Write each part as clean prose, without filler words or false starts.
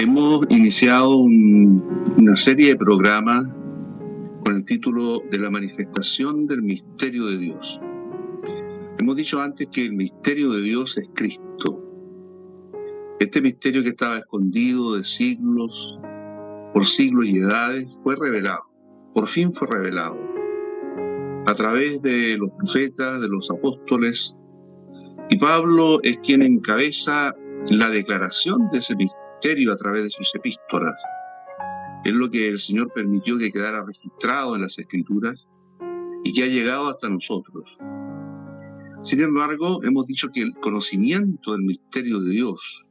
Hemos iniciado una serie de programas con el título de la manifestación del misterio de Dios. Hemos dicho antes que el misterio de Dios es Cristo. Este misterio que estaba escondido de siglos, por siglos y edades, fue revelado. Por fin fue revelado. A través de los profetas, de los apóstoles. Y Pablo es quien encabeza la declaración de ese misterio a través de sus epístolas. Es lo que el Señor permitió que quedara registrado en las Escrituras y que ha llegado hasta nosotros. Sin embargo, hemos dicho que el conocimiento del misterio de Dios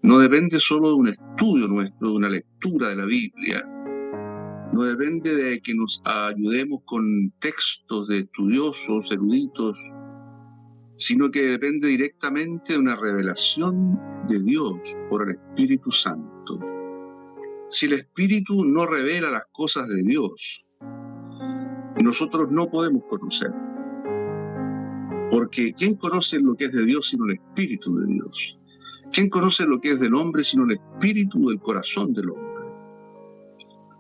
no depende solo de un estudio nuestro, de una lectura de la Biblia. No depende de que nos ayudemos con textos de estudiosos, eruditos, sino que depende directamente de una revelación de Dios por el Espíritu Santo. Si el Espíritu no revela las cosas de Dios, nosotros no podemos conocer. Porque ¿quién conoce lo que es de Dios sino el Espíritu de Dios? ¿Quién conoce lo que es del hombre sino el Espíritu del corazón del hombre?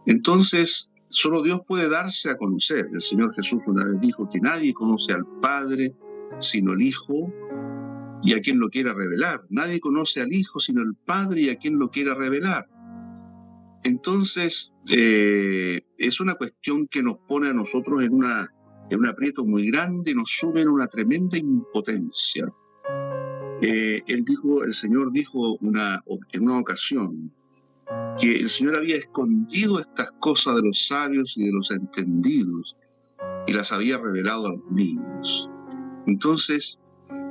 Entonces, solo Dios puede darse a conocer. El Señor Jesús una vez dijo que nadie conoce al Padre sino el Hijo y a quien lo quiera revelar. Nadie conoce al Hijo sino el Padre y a quien lo quiera revelar. Entonces, es una cuestión que nos pone a nosotros en un aprieto muy grande, nos sube en una tremenda impotencia. El Señor dijo en una ocasión que el Señor había escondido estas cosas de los sabios y de los entendidos y las había revelado a los niños. Entonces,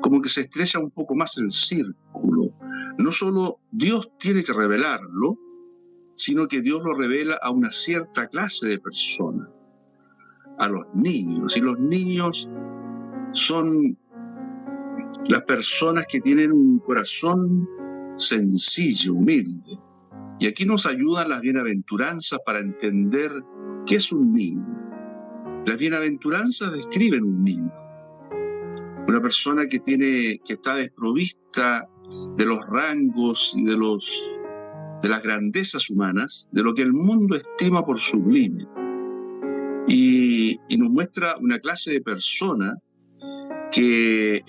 como que se estrecha un poco más el círculo. No solo Dios tiene que revelarlo, sino que Dios lo revela a una cierta clase de personas, a los niños. Y los niños son las personas que tienen un corazón sencillo, humilde. Y aquí nos ayudan las bienaventuranzas para entender qué es un niño. Las bienaventuranzas describen un niño. Una persona que está desprovista de los rangos y de las grandezas humanas, de lo que el mundo estima por sublime. Y nos muestra una clase de persona que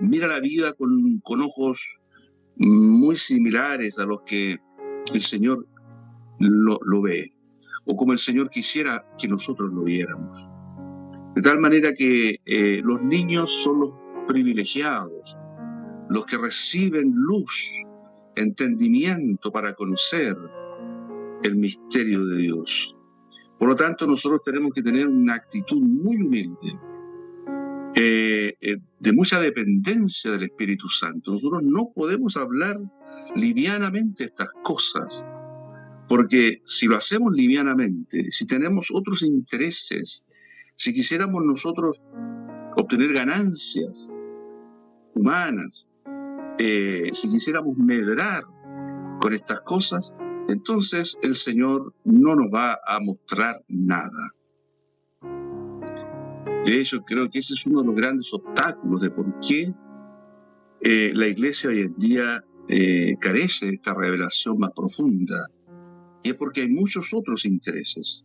mira la vida con ojos muy similares a los que el Señor lo ve, o como el Señor quisiera que nosotros lo viéramos. De tal manera que los niños son los privilegiados, los que reciben luz, entendimiento para conocer el misterio de Dios. Por lo tanto, nosotros tenemos que tener una actitud muy humilde, de mucha dependencia del Espíritu Santo. Nosotros no podemos hablar livianamente estas cosas, porque si lo hacemos livianamente, si tenemos otros intereses, si quisiéramos nosotros obtener ganancias humanas, si quisiéramos medrar con estas cosas, entonces el Señor no nos va a mostrar nada. De hecho, creo que ese es uno de los grandes obstáculos de por qué la Iglesia hoy en día carece de esta revelación más profunda. Y es porque hay muchos otros intereses.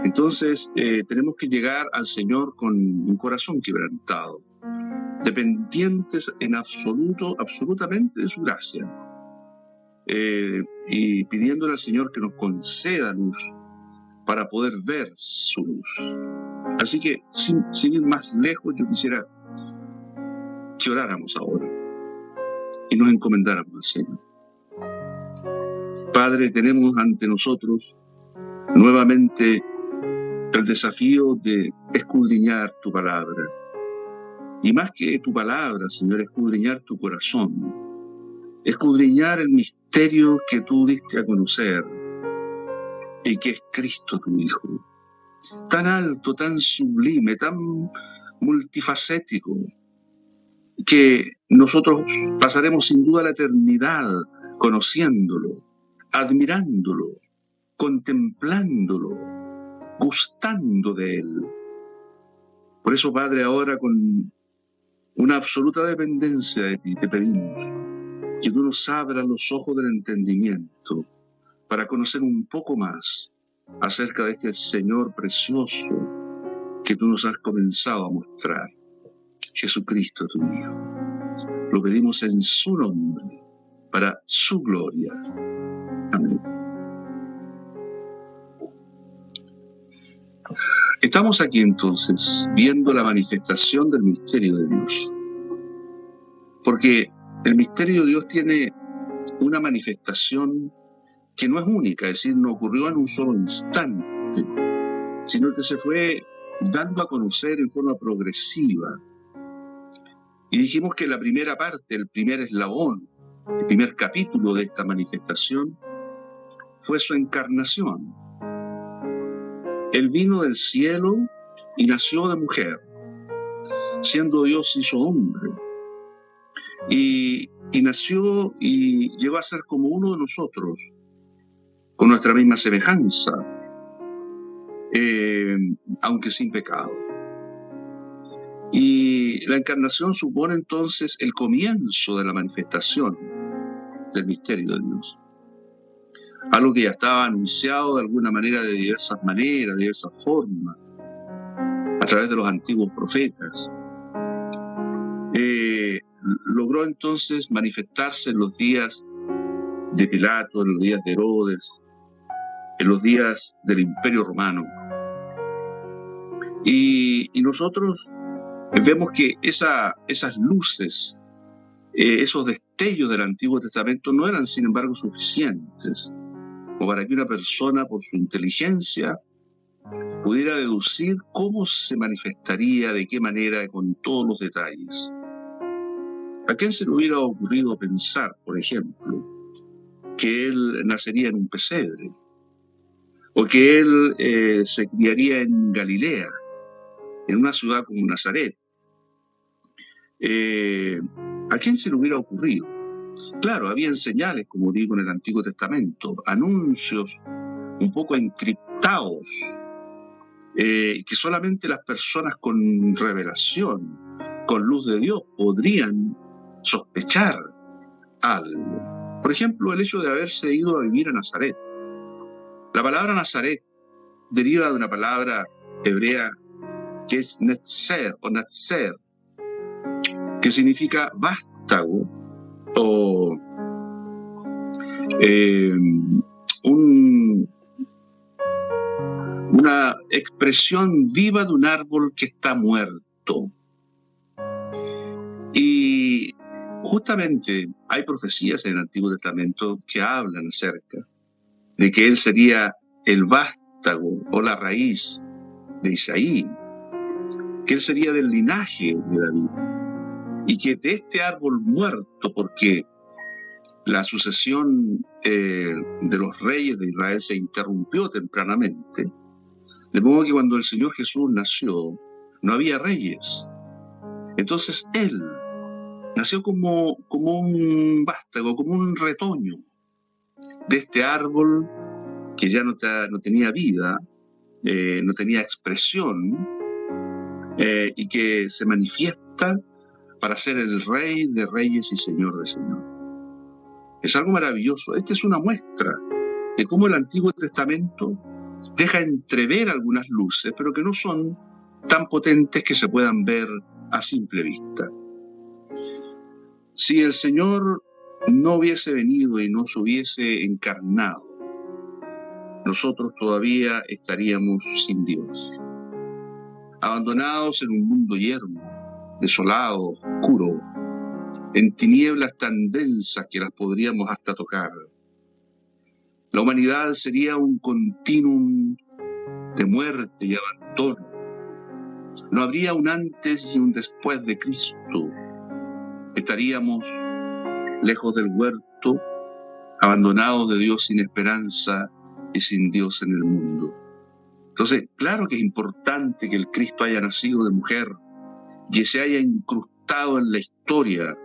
Entonces, tenemos que llegar al Señor con un corazón quebrantado, dependientes en absolutamente de su gracia, y pidiéndole al Señor que nos conceda luz para poder ver su luz. Así que, sin ir más lejos, yo quisiera que oráramos ahora y nos encomendáramos al Señor. Padre, tenemos ante nosotros nuevamente el desafío de escudriñar tu palabra. Y más que tu palabra, Señor, escudriñar tu corazón. Escudriñar el misterio que tú diste a conocer y que es Cristo tu Hijo. Tan alto, tan sublime, tan multifacético, que nosotros pasaremos sin duda la eternidad conociéndolo, admirándolo, contemplándolo, gustando de él. Por eso, Padre, ahora con una absoluta dependencia de ti te pedimos que tú nos abras los ojos del entendimiento para conocer un poco más acerca de este Señor precioso que tú nos has comenzado a mostrar, Jesucristo tu Hijo. Lo pedimos en su nombre, para su gloria. Amén. Estamos aquí entonces viendo la manifestación del misterio de Dios, porque el misterio de Dios tiene una manifestación que no es única, es decir, no ocurrió en un solo instante, sino que se fue dando a conocer en forma progresiva. Y dijimos que la primera parte, el primer eslabón, el primer capítulo de esta manifestación fue su encarnación. Él vino del cielo y nació de mujer. Siendo Dios hizo hombre. Y nació y llegó a ser como uno de nosotros, con nuestra misma semejanza, aunque sin pecado. Y la encarnación supone entonces el comienzo de la manifestación del misterio de Dios. Algo que ya estaba anunciado de alguna manera, de diversas maneras, de diversas formas, a través de los antiguos profetas. Logró entonces manifestarse en los días de Pilato, en los días de Herodes, en los días del Imperio Romano. Y nosotros vemos que esas luces, esos destellos del Antiguo Testamento no eran, sin embargo, suficientes como para que una persona, por su inteligencia, pudiera deducir cómo se manifestaría, de qué manera, con todos los detalles. ¿A quién se le hubiera ocurrido pensar, por ejemplo, que él nacería en un pesebre? O que él se criaría en Galilea, en una ciudad como Nazaret. ¿A quién se le hubiera ocurrido? Claro, habían señales, como digo, en el Antiguo Testamento, anuncios un poco encriptados, que solamente las personas con revelación, con luz de Dios, podrían sospechar algo. Por ejemplo, el hecho de haberse ido a vivir a Nazaret. La palabra Nazaret deriva de una palabra hebrea que es netzer o natzer, que significa vástago o una expresión viva de un árbol que está muerto. Y justamente hay profecías en el Antiguo Testamento que hablan acerca de que él sería el vástago o la raíz de Isaí, que él sería del linaje de David, y que de este árbol muerto, porque la sucesión de los reyes de Israel se interrumpió tempranamente, de modo que cuando el Señor Jesús nació, no había reyes. Entonces él nació como un vástago, como un retoño de este árbol que ya no tenía vida, no tenía expresión, y que se manifiesta para ser el Rey de Reyes y Señor de Señores. Es algo maravilloso. Esta es una muestra de cómo el Antiguo Testamento deja entrever algunas luces, pero que no son tan potentes que se puedan ver a simple vista. Si el Señor no hubiese venido y no se hubiese encarnado, nosotros todavía estaríamos sin Dios, abandonados en un mundo yermo, desolado, oscuro, en tinieblas tan densas que las podríamos hasta tocar. La humanidad sería un continuum de muerte y abandono. No habría un antes y un después de Cristo. Estaríamos lejos del huerto, abandonados de Dios, sin esperanza y sin Dios en el mundo. Entonces, claro que es importante que el Cristo haya nacido de mujer, que se haya incrustado en la historia,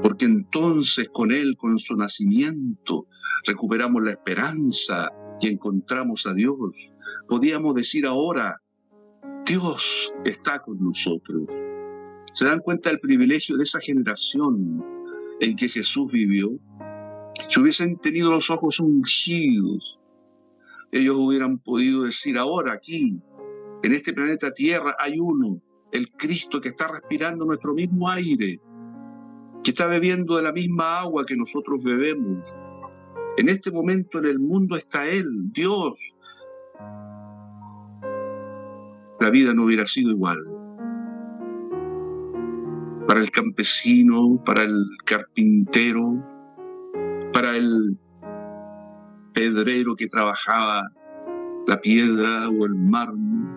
porque entonces con él, con su nacimiento, recuperamos la esperanza y encontramos a Dios. Podíamos decir ahora, Dios está con nosotros. ¿Se dan cuenta del privilegio de esa generación en que Jesús vivió, si hubiesen tenido los ojos ungidos, ellos hubieran podido decir: ahora aquí, en este planeta Tierra, hay uno, el Cristo, que está respirando nuestro mismo aire, que está bebiendo de la misma agua que nosotros bebemos. En este momento en el mundo está Él, Dios. La vida no hubiera sido igual. Para el campesino, para el carpintero, para el pedrero que trabajaba la piedra o el mármol,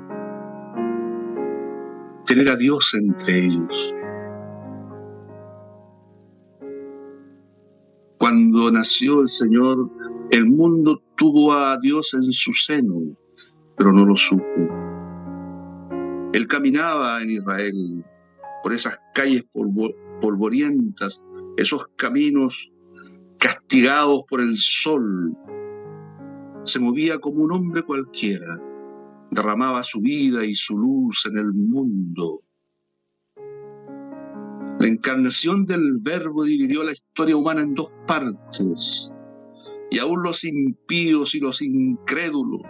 tener a Dios entre ellos. Cuando nació el Señor, el mundo tuvo a Dios en su seno, pero no lo supo. Él caminaba en Israel por esas calles polvorientas, esos caminos castigados por el sol. Se movía como un hombre cualquiera, derramaba su vida y su luz en el mundo. La encarnación del Verbo dividió la historia humana en dos partes, y aún los impíos y los incrédulos,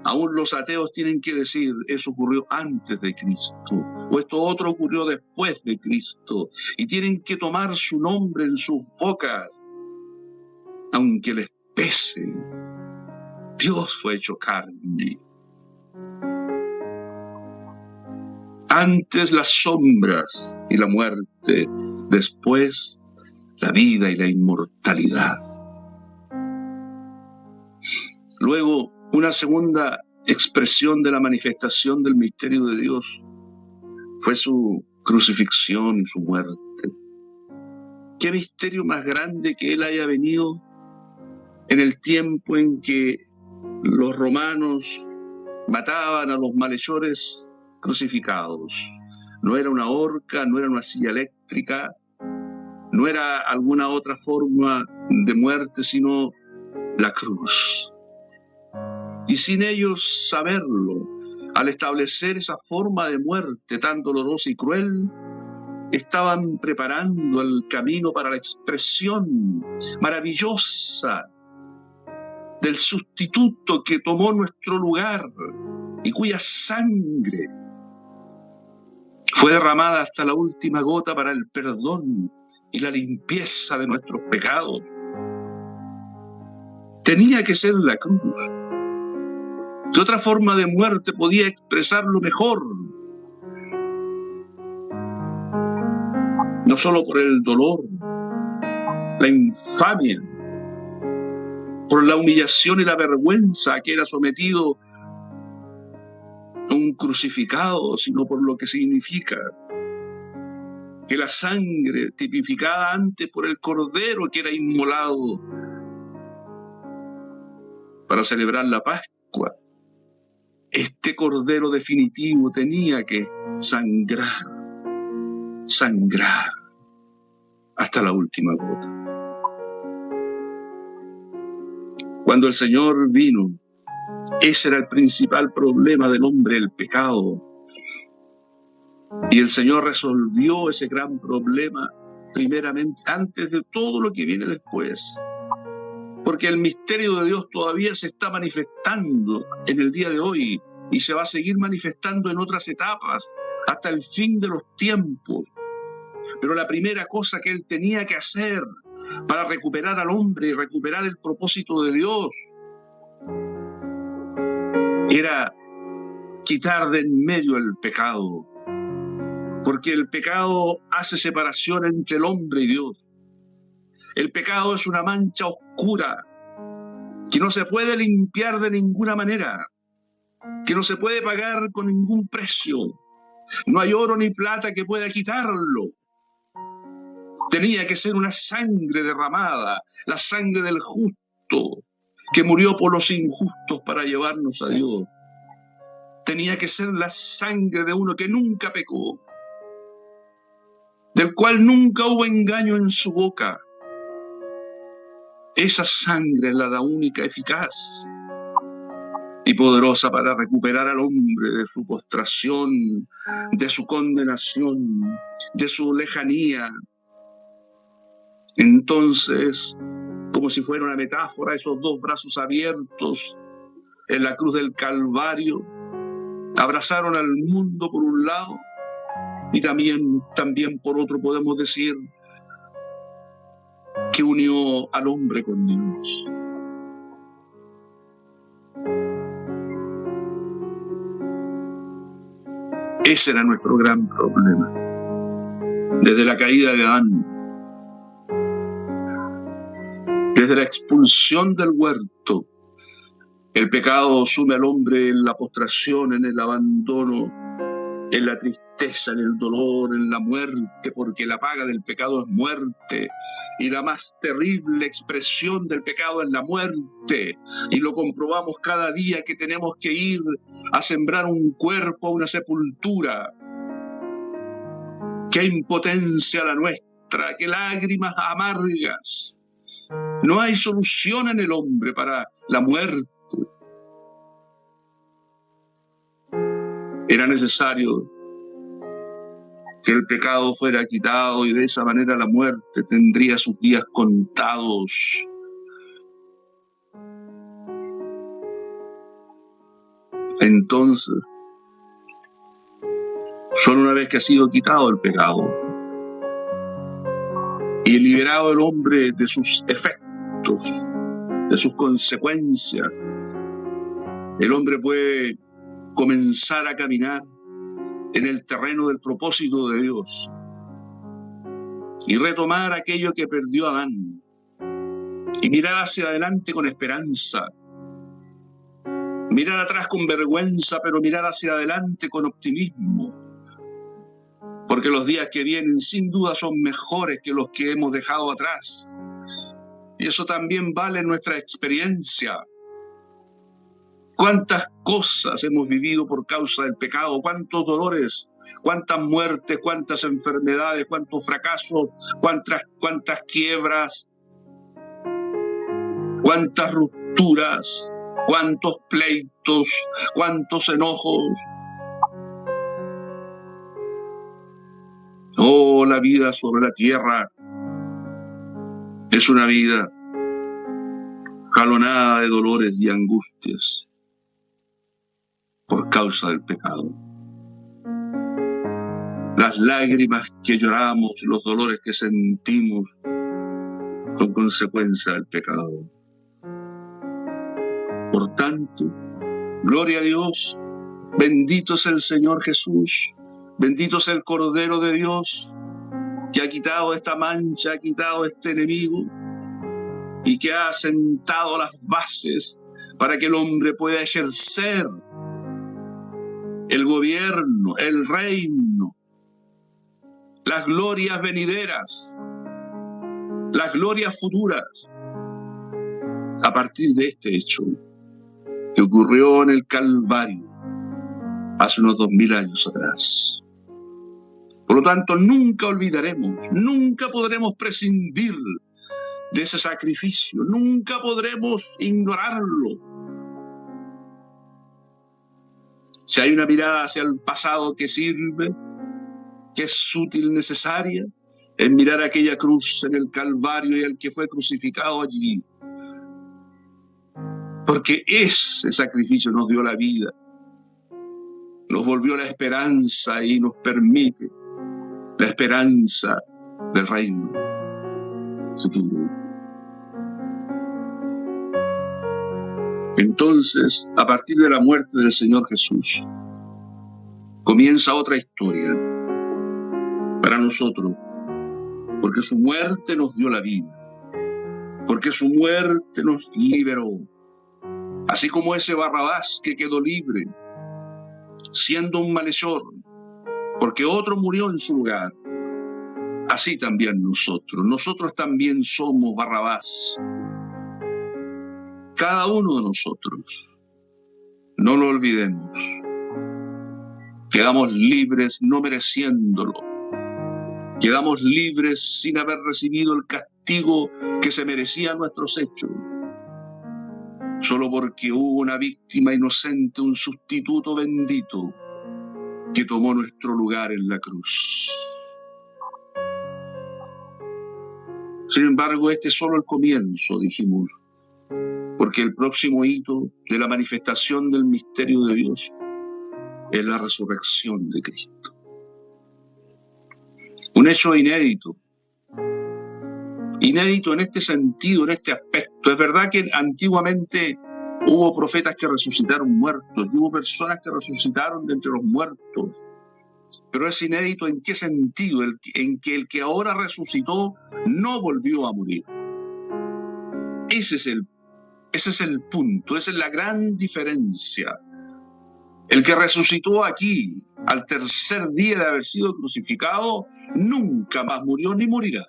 aún los ateos tienen que decir: eso ocurrió antes de Cristo, o esto otro ocurrió después de Cristo, y tienen que tomar su nombre en sus bocas, aunque les pese. Dios fue hecho carne. Antes las sombras y la muerte, después la vida y la inmortalidad. Luego, una segunda expresión de la manifestación del misterio de Dios fue su crucifixión y su muerte. ¿Qué misterio más grande que Él haya venido en el tiempo en que los romanos mataban a los malhechores crucificados? No era una horca, no era una silla eléctrica, no era alguna otra forma de muerte, sino la cruz. Y sin ellos saberlo, al establecer esa forma de muerte tan dolorosa y cruel, estaban preparando el camino para la expresión maravillosa del sustituto que tomó nuestro lugar y cuya sangre fue derramada hasta la última gota para el perdón y la limpieza de nuestros pecados. Tenía que ser la cruz. ¿Qué otra forma de muerte podía expresarlo mejor? No solo por el dolor, la infamia, por la humillación y la vergüenza a que era sometido un crucificado, sino por lo que significa que la sangre tipificada antes por el cordero que era inmolado para celebrar la Pascua, este cordero definitivo tenía que sangrar hasta la última gota. Cuando el Señor vino, ese era el principal problema del hombre, el pecado. Y el Señor resolvió ese gran problema primeramente, antes de todo lo que viene después. Porque el misterio de Dios todavía se está manifestando en el día de hoy y se va a seguir manifestando en otras etapas hasta el fin de los tiempos. Pero la primera cosa que Él tenía que hacer para recuperar al hombre y recuperar el propósito de Dios era quitar de en medio el pecado, porque el pecado hace separación entre el hombre y Dios. El pecado es una mancha oscura que no se puede limpiar de ninguna manera, que no se puede pagar con ningún precio. No hay oro ni plata que pueda quitarlo. Tenía que ser una sangre derramada, la sangre del justo, que murió por los injustos para llevarnos a Dios. Tenía que ser la sangre de uno que nunca pecó, del cual nunca hubo engaño en su boca. Esa sangre es la única eficaz y poderosa para recuperar al hombre de su postración, de su condenación, de su lejanía. Entonces, como si fuera una metáfora, esos dos brazos abiertos en la cruz del Calvario abrazaron al mundo por un lado y también por otro podemos decir que unió al hombre con Dios. Ese era nuestro gran problema. Desde la caída de Adán, desde la expulsión del huerto, el pecado sume al hombre en la postración, en el abandono, en la tristeza, en el dolor, en la muerte, porque la paga del pecado es muerte, y la más terrible expresión del pecado es la muerte, y lo comprobamos cada día que tenemos que ir a sembrar un cuerpo a una sepultura. ¡Qué impotencia la nuestra! ¡Qué lágrimas amargas! No hay solución en el hombre para la muerte. Era necesario que el pecado fuera quitado y de esa manera la muerte tendría sus días contados. Entonces, solo una vez que ha sido quitado el pecado y liberado el hombre de sus efectos, de sus consecuencias, el hombre puede comenzar a caminar en el terreno del propósito de Dios y retomar aquello que perdió Adán y mirar hacia adelante con esperanza, mirar atrás con vergüenza, pero mirar hacia adelante con optimismo, porque los días que vienen sin duda son mejores que los que hemos dejado atrás, y eso también vale en nuestra experiencia. Cuántas cosas hemos vivido por causa del pecado, cuántos dolores, cuántas muertes, cuántas enfermedades, cuántos fracasos, cuántas quiebras, cuántas rupturas, cuántos pleitos, cuántos enojos. Oh, la vida sobre la tierra es una vida jalonada de dolores y angustias por causa del pecado. Las lágrimas que lloramos, los dolores que sentimos son consecuencia del pecado. Por tanto, gloria a Dios, bendito es el Señor Jesús, bendito es el Cordero de Dios, que ha quitado esta mancha, ha quitado este enemigo y que ha sentado las bases para que el hombre pueda ejercer el gobierno, el reino, las glorias venideras, las glorias futuras, a partir de este hecho que ocurrió en el Calvario hace unos 2000 años atrás. Por lo tanto, nunca olvidaremos, nunca podremos prescindir de ese sacrificio, nunca podremos ignorarlo. Si hay una mirada hacia el pasado que sirve, que es útil, necesaria, es mirar aquella cruz en el Calvario y al que fue crucificado allí. Porque ese sacrificio nos dio la vida, nos volvió la esperanza y nos permite la esperanza del reino futuro. Entonces, a partir de la muerte del Señor Jesús, comienza otra historia para nosotros, porque su muerte nos dio la vida, porque su muerte nos liberó, así como ese Barrabás que quedó libre, siendo un malhechor, porque otro murió en su lugar. Así también nosotros también somos Barrabás. Cada uno de nosotros, no lo olvidemos, quedamos libres no mereciéndolo, quedamos libres sin haber recibido el castigo que se merecían nuestros hechos, solo porque hubo una víctima inocente, un sustituto bendito que tomó nuestro lugar en la cruz. Sin embargo, este es solo el comienzo, dijimos, porque el próximo hito de la manifestación del misterio de Dios es la resurrección de Cristo. Un hecho inédito en este sentido, en este aspecto. Es verdad que antiguamente hubo profetas que resucitaron muertos, y hubo personas que resucitaron de entre los muertos, pero es inédito ¿en qué sentido? En que el que ahora resucitó no volvió a morir. Ese es el punto, esa es la gran diferencia. El que resucitó aquí, al tercer día de haber sido crucificado, nunca más murió ni morirá,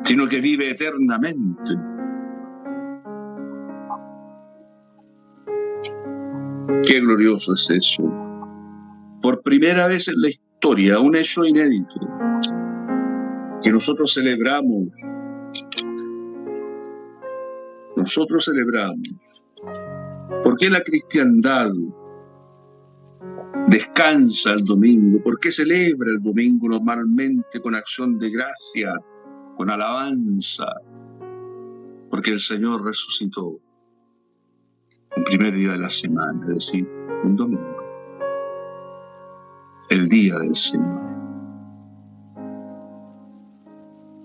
sino que vive eternamente. Qué glorioso es eso. Por primera vez en la historia, un hecho inédito que nosotros celebramos. ¿Por qué la cristiandad descansa el domingo? ¿Por qué celebra el domingo normalmente con acción de gracia, con alabanza? Porque el Señor resucitó el primer día de la semana, es decir, un domingo, el día del Señor.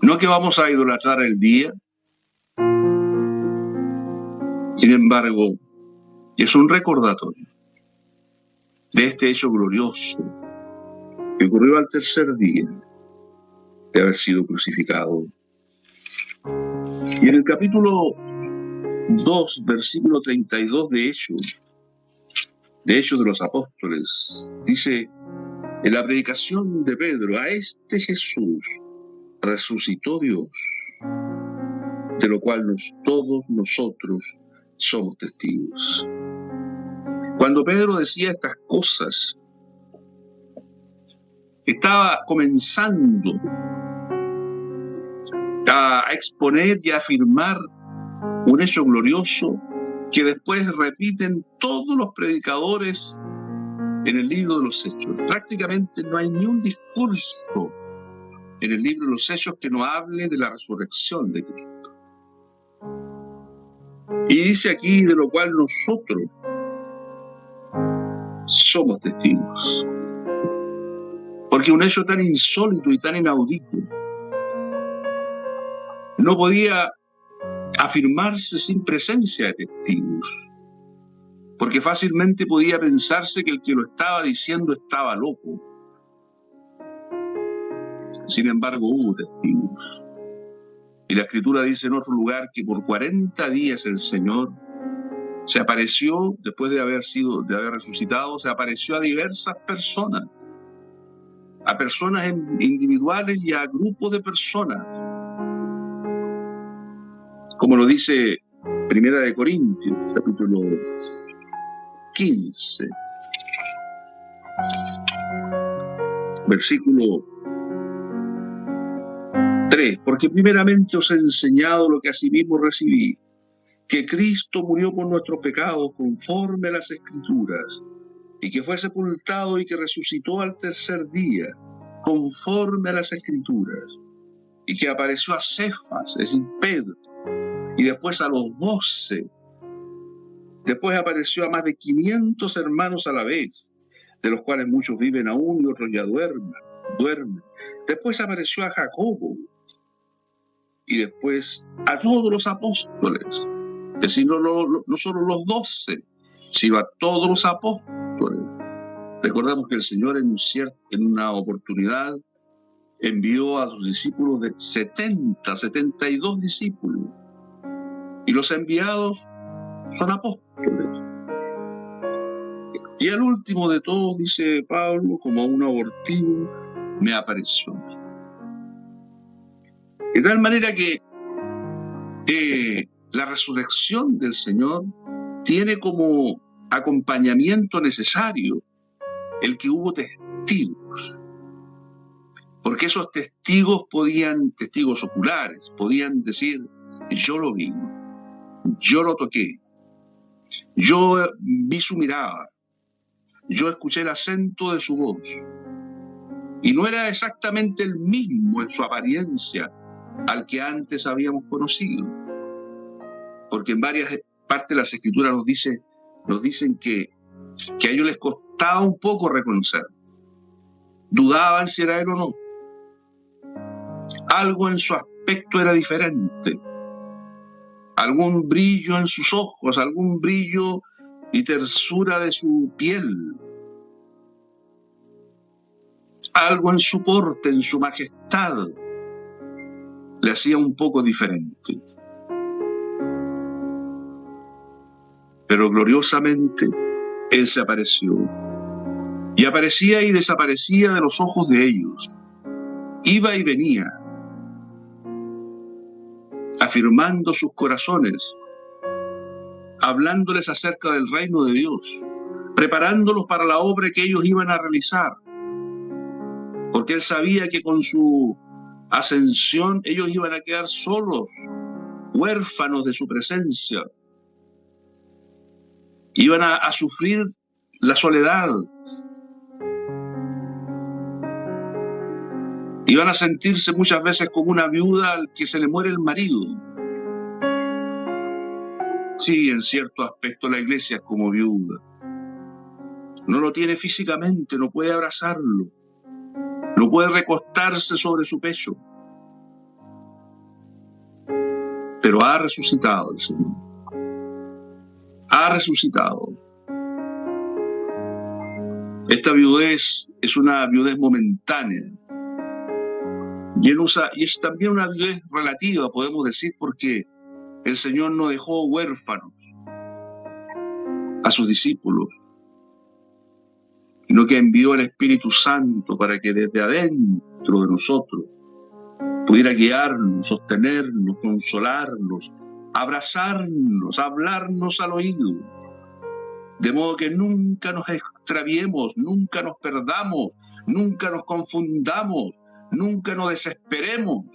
No que vamos a idolatrar el día, sin embargo, es un recordatorio de este hecho glorioso que ocurrió al tercer día de haber sido crucificado. Y en el capítulo 2, versículo 32 de Hechos de los Apóstoles, dice, en la predicación de Pedro, a este Jesús resucitó Dios, de lo cual todos nosotros somos testigos. Cuando Pedro decía estas cosas, estaba comenzando a exponer y a afirmar un hecho glorioso que después repiten todos los predicadores en el libro de los Hechos. Prácticamente no hay ni un discurso en el libro de los Hechos que no hable de la resurrección de Cristo. Y dice aquí, de lo cual nosotros somos testigos. Porque un hecho tan insólito y tan inaudito no podía afirmarse sin presencia de testigos, porque fácilmente podía pensarse que el que lo estaba diciendo estaba loco. Sin embargo, hubo testigos. Y la Escritura dice en otro lugar que por 40 días el Señor se apareció, después de haber resucitado, se apareció a diversas personas, a personas individuales y a grupos de personas. Como lo dice Primera de Corintios, capítulo 15, versículo 3, porque primeramente os he enseñado lo que asimismo recibí, que Cristo murió por nuestros pecados conforme a las Escrituras, y que fue sepultado y que resucitó al tercer día conforme a las Escrituras, y que apareció a Cefas, es decir, Pedro, y después a los 12. Después apareció a más de 500 hermanos a la vez, de los cuales muchos viven aún y otros ya duermen. Después apareció a Jacobo, y después a todos los apóstoles. Es decir, no solo los 12, sino a todos los apóstoles. Recordamos que el Señor en una oportunidad envió a sus discípulos de 72 discípulos. Y los enviados son apóstoles. Y el último de todos, dice Pablo, como un abortivo, me apareció. De tal manera que la resurrección del Señor tiene como acompañamiento necesario el que hubo testigos. Porque esos testigos testigos oculares, podían decir, yo lo vi, yo lo toqué, yo vi su mirada, yo escuché el acento de su voz. y no era exactamente el mismo en su apariencia al que antes habíamos conocido, porque en varias partes de las Escrituras nos dicen que a ellos les costaba un poco reconocer, dudaban si era él o no. Algo en su aspecto era diferente, algún brillo en sus ojos, algún brillo y tersura de su piel, algo en su porte, en su majestad, le hacía un poco diferente. Pero gloriosamente él se apareció, y aparecía y desaparecía de los ojos de ellos, iba y venía, afirmando sus corazones, hablándoles acerca del reino de Dios, preparándolos para la obra que ellos iban a realizar, porque él sabía que con su ascensión ellos iban a quedar solos, huérfanos de su presencia, iban a sufrir la soledad, iban a sentirse muchas veces como una viuda al que se le muere el marido. Sí, en cierto aspecto la iglesia es como viuda. No lo tiene físicamente, no puede abrazarlo, no puede recostarse sobre su pecho. Pero ha resucitado el Señor. Ha resucitado. Esta viudez es una viudez momentánea. Y es también una viudez relativa, podemos decir, porque el Señor no dejó huérfanos a sus discípulos, sino que envió el Espíritu Santo para que desde adentro de nosotros pudiera guiarnos, sostenernos, consolarnos, abrazarnos, hablarnos al oído, de modo que nunca nos extraviemos, nunca nos perdamos, nunca nos confundamos, nunca nos desesperemos.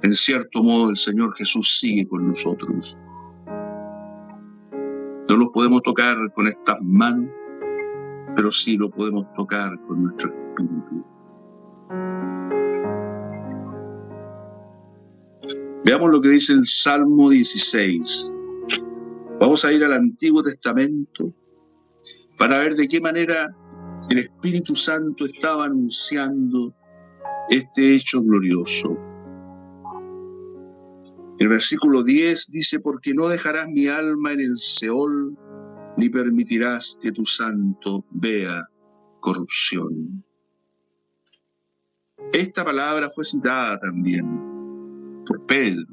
En cierto modo, el Señor Jesús sigue con nosotros. No los podemos tocar con estas manos, pero sí lo podemos tocar con nuestro espíritu. Veamos lo que dice el Salmo 16. Vamos a ir al Antiguo Testamento para ver de qué manera el Espíritu Santo estaba anunciando este hecho glorioso. El versículo 10 dice: porque no dejarás mi alma en el Seol, ni permitirás que tu santo vea corrupción. Esta palabra fue citada también por Pedro.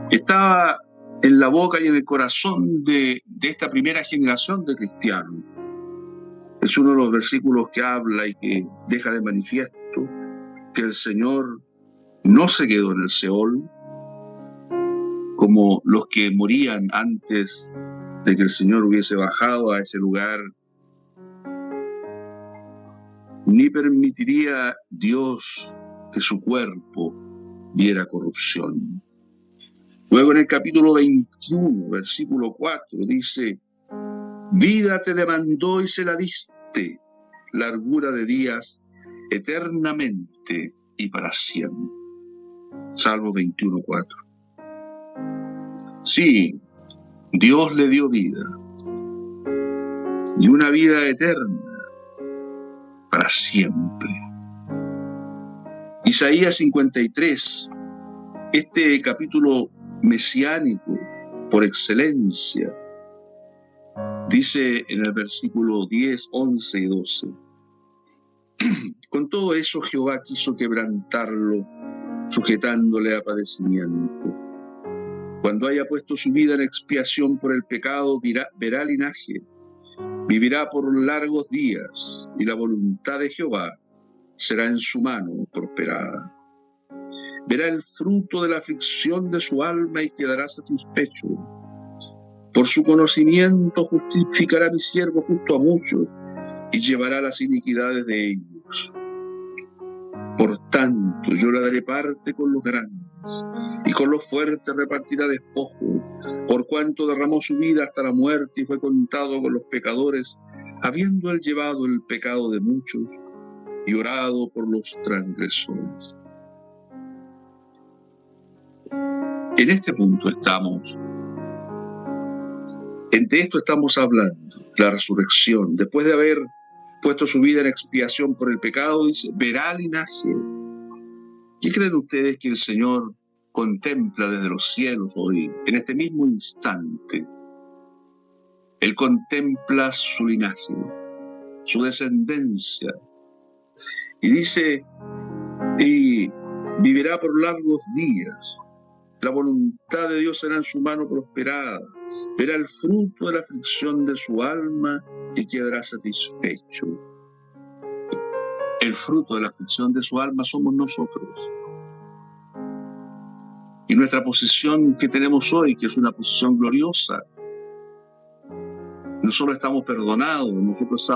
Estaba en la boca y en el corazón de esta primera generación de cristianos. Es uno de los versículos que habla y que deja de manifiesto que el Señor no se quedó en el Seol, como los que morían antes de que el Señor hubiese bajado a ese lugar, ni permitiría Dios que su cuerpo viera corrupción. Luego en el capítulo 21, versículo 4, dice: vida te demandó y se la diste, largura de días eternamente y para siempre. Salmo 21, 4. Sí, Dios le dio vida, y una vida eterna para siempre. Isaías 53, este capítulo mesiánico por excelencia, dice en el versículo 10, 11 y 12: con todo eso Jehová quiso quebrantarlo, sujetándole a padecimiento. Cuando haya puesto su vida en expiación por el pecado, verá linaje, vivirá por largos días, y la voluntad de Jehová será en su mano prosperada. Verá el fruto de la aflicción de su alma y quedará satisfecho. Por su conocimiento justificará mi siervo justo a muchos y llevará las iniquidades de ellos. Por tanto, yo le daré parte con los grandes, y con los fuertes repartirá despojos. Por cuanto derramó su vida hasta la muerte y fue contado con los pecadores, habiendo él llevado el pecado de muchos y orado por los transgresores. En este punto estamos. De esto estamos hablando, la resurrección. Después de haber puesto su vida en expiación por el pecado, dice, verá linaje. ¿Qué creen ustedes que el Señor contempla desde los cielos hoy, en este mismo instante? Él contempla su linaje, su descendencia, y dice, y vivirá por largos días. La voluntad de Dios será en su mano prosperada. Verá el fruto de la aflicción de su alma y quedará satisfecho. El fruto de la aflicción de su alma somos nosotros. Y nuestra posición que tenemos hoy, que es una posición gloriosa, no solo estamos perdonados, nosotros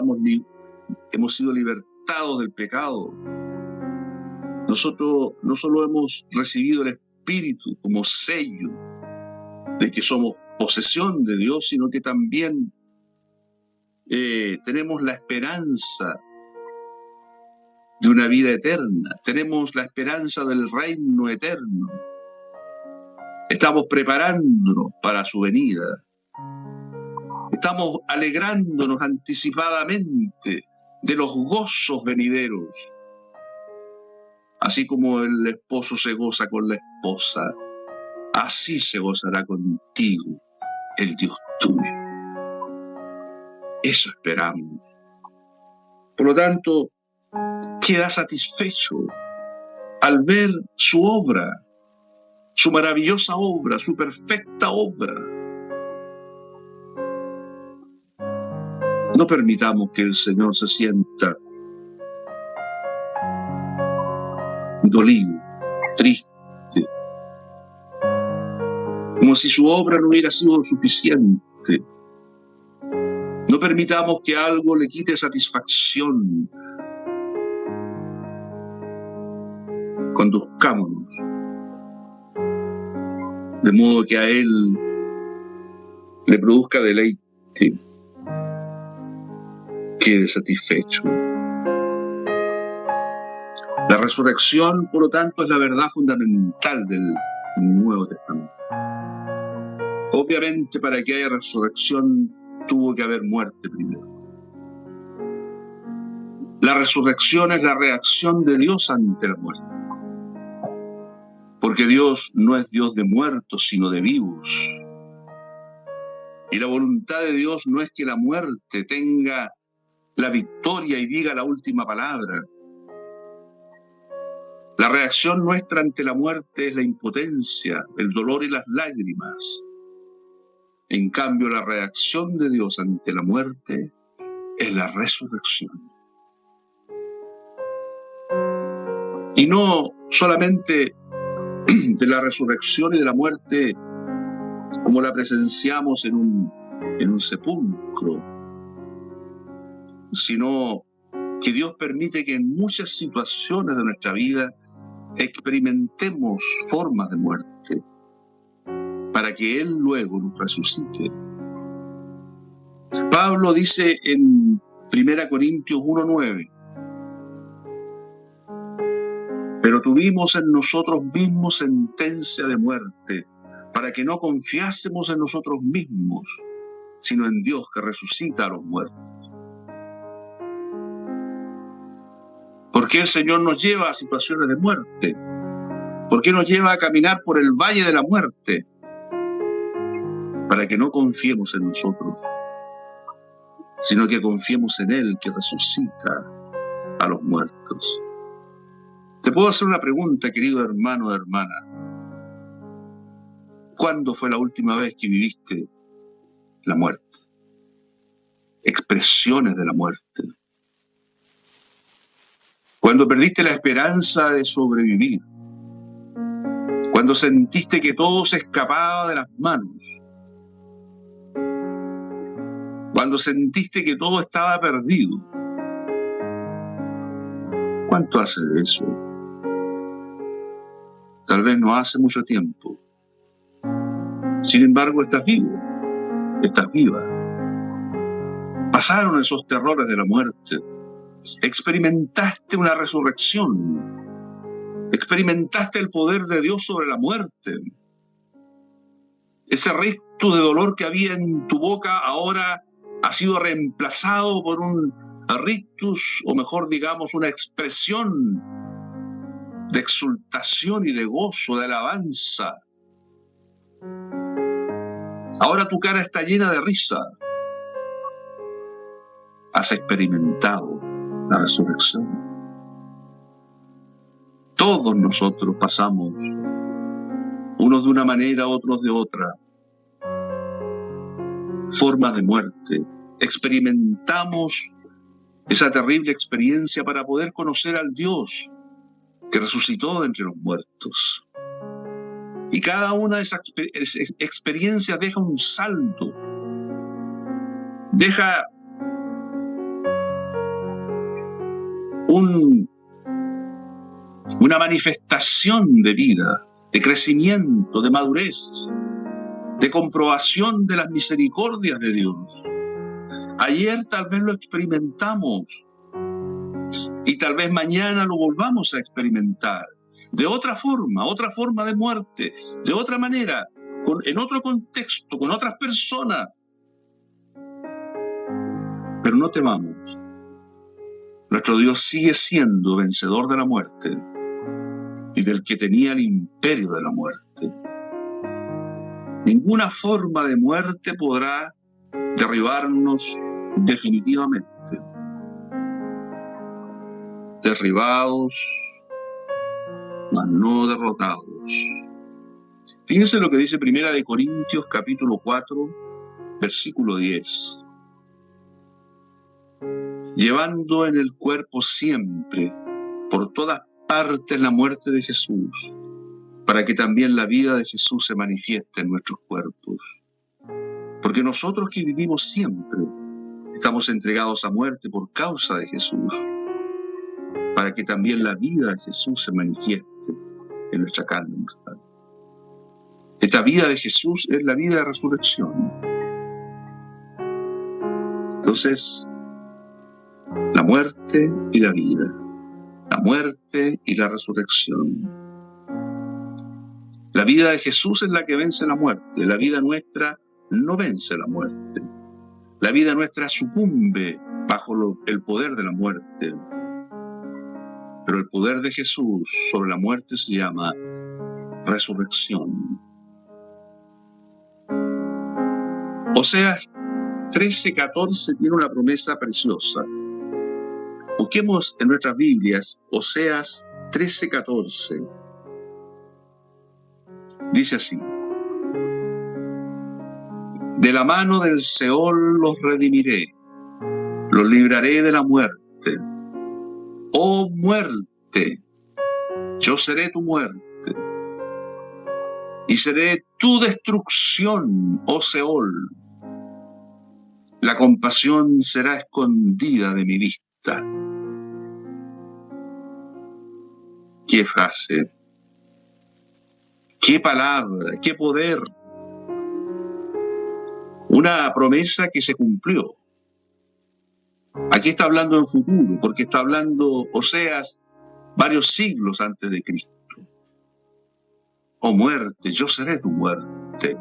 hemos sido libertados del pecado. Nosotros no solo hemos recibido el Espíritu como sello de que somos posesión de Dios, sino que también tenemos la esperanza de una vida eterna, tenemos la esperanza del reino eterno. Estamos preparándonos para su venida. Estamos alegrándonos anticipadamente de los gozos venideros. Así como el esposo se goza con la esposa, así se gozará contigo el Dios tuyo. Eso esperamos. Por lo tanto, queda satisfecho al ver su obra, su maravillosa obra, su perfecta obra. No permitamos que el Señor se sienta dolido, triste, como si su obra no hubiera sido suficiente. No permitamos que algo le quite satisfacción. Conduzcámonos de modo que a Él le produzca deleite, quede satisfecho. La resurrección, por lo tanto, es la verdad fundamental del Nuevo Testamento. Obviamente, para que haya resurrección, tuvo que haber muerte primero. La resurrección es la reacción de Dios ante la muerte. Porque Dios no es Dios de muertos, sino de vivos. Y la voluntad de Dios no es que la muerte tenga la victoria y diga la última palabra. La reacción nuestra ante la muerte es la impotencia, el dolor y las lágrimas. En cambio, la reacción de Dios ante la muerte es la resurrección. Y no solamente de la resurrección y de la muerte como la presenciamos en un sepulcro, sino que Dios permite que en muchas situaciones de nuestra vida experimentemos formas de muerte para que Él luego nos resucite. Pablo dice en 1 Corintios 1:9, pero tuvimos en nosotros mismos sentencia de muerte, para que no confiásemos en nosotros mismos, sino en Dios que resucita a los muertos. ¿Por qué el Señor nos lleva a situaciones de muerte? ¿Por qué nos lleva a caminar por el valle de la muerte? Para que no confiemos en nosotros, sino que confiemos en Él que resucita a los muertos. Te puedo hacer una pregunta, querido hermano o hermana. ¿Cuándo fue la última vez que viviste la muerte? Expresiones de la muerte. Cuando perdiste la esperanza de sobrevivir. Cuando sentiste que todo se escapaba de las manos. Cuando sentiste que todo estaba perdido. ¿Cuánto hace de eso? Tal vez no hace mucho tiempo. Sin embargo, estás vivo, estás viva. pasaron esos terrores de la muerte. Experimentaste una resurrección. Experimentaste el poder de Dios sobre la muerte. Ese rictus de dolor que había en tu boca ahora ha sido reemplazado por un rictus, o mejor digamos, una expresión de exultación y de gozo, de alabanza. Ahora tu cara está llena de risa. Has experimentado la resurrección. Todos nosotros pasamos, unos de una manera, otros de otra, formas de muerte. Experimentamos esa terrible experiencia para poder conocer al Dios que resucitó de entre los muertos. Y cada una de esas experiencias deja un saldo, deja una manifestación de vida, de crecimiento, de madurez, de comprobación de las misericordias de Dios. Ayer tal vez lo experimentamos y tal vez mañana lo volvamos a experimentar de otra forma de muerte, de otra manera, en otro contexto, con otras personas. Pero no temamos. Nuestro Dios sigue siendo vencedor de la muerte y del que tenía el imperio de la muerte. Ninguna forma de muerte podrá derribarnos definitivamente. Derribados, mas no derrotados. Fíjense lo que dice 1 Corintios capítulo 4, versículo 10. Llevando en el cuerpo siempre, por todas partes, la muerte de Jesús, para que también la vida de Jesús se manifieste en nuestros cuerpos. Porque nosotros que vivimos siempre, estamos entregados a muerte por causa de Jesús, para que también la vida de Jesús se manifieste en nuestra carne mortal. Esta vida de Jesús es la vida de resurrección. Entonces, la muerte y la vida, la muerte y la resurrección. La vida de Jesús es la que vence la muerte, la vida nuestra no vence la muerte. La vida nuestra sucumbe bajo el poder de la muerte. Pero el poder de Jesús sobre la muerte se llama resurrección. Oseas 13:14 tiene una promesa preciosa. Busquemos en nuestras Biblias Oseas 13:14. Dice así: de la mano del Seol los redimiré, los libraré de la muerte. Oh muerte, yo seré tu muerte, y seré tu destrucción, oh Seol. La compasión será escondida de mi vista. Qué frase, qué palabra, qué poder. Una promesa que se cumplió. Aquí está hablando en futuro, porque está hablando Oseas varios siglos antes de Cristo. Oh muerte, yo seré tu muerte.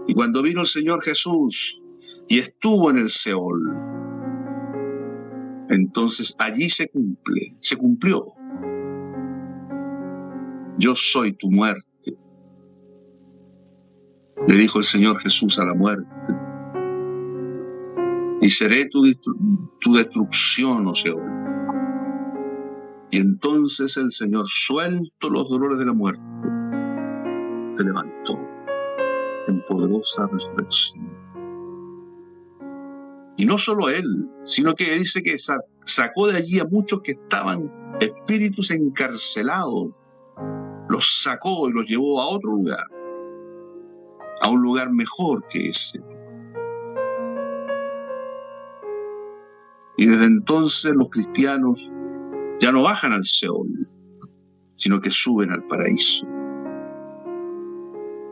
Y cuando vino el Señor Jesús y estuvo en el Seol, entonces allí se cumplió. Yo soy tu muerte, le dijo el Señor Jesús a la muerte, y seré tu destrucción, oh Seol. Y entonces el Señor, suelto los dolores de la muerte, se levantó en poderosa resurrección. Y no solo él, sino que dice que sacó de allí a muchos que estaban espíritus encarcelados, los sacó y los llevó a otro lugar, a un lugar mejor que ese. Y desde entonces los cristianos ya no bajan al Seol, sino que suben al paraíso.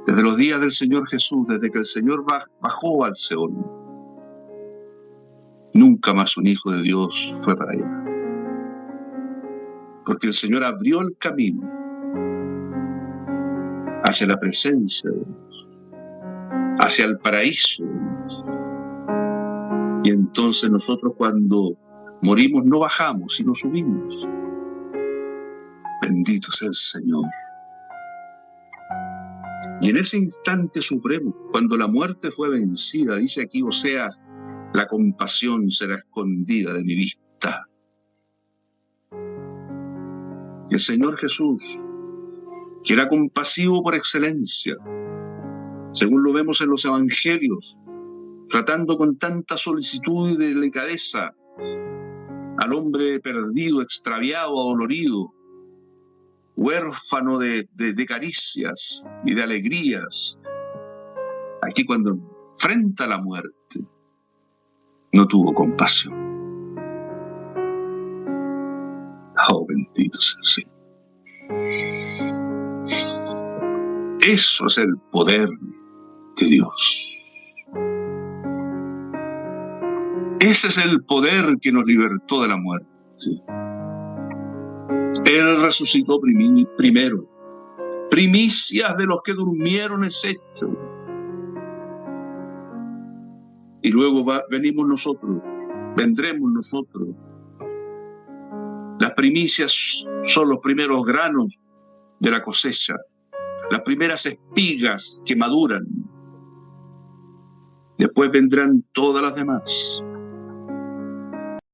Desde los días del Señor Jesús, desde que el Señor bajó al Seol, Nunca más un hijo de Dios fue para allá. Porque el Señor abrió el camino hacia la presencia de Dios, hacia el paraíso de Dios. Y entonces nosotros, cuando morimos, no bajamos, sino subimos. Bendito sea el Señor. Y en ese instante supremo, cuando la muerte fue vencida, dice aquí Oseas, la compasión será escondida de mi vista. El Señor Jesús, que era compasivo por excelencia, según lo vemos en los evangelios, tratando con tanta solicitud y delicadeza al hombre perdido, extraviado, adolorido, huérfano de caricias y de alegrías. Aquí, cuando enfrenta la muerte, no tuvo compasión. Oh, bendito sea el Señor. Eso es el poder de Dios. Ese es el poder que nos libertó de la muerte. Él resucitó primero. Primicias de los que durmieron es hecho. Y luego venimos nosotros, vendremos nosotros. Las primicias son los primeros granos de la cosecha, las primeras espigas que maduran. Después vendrán todas las demás.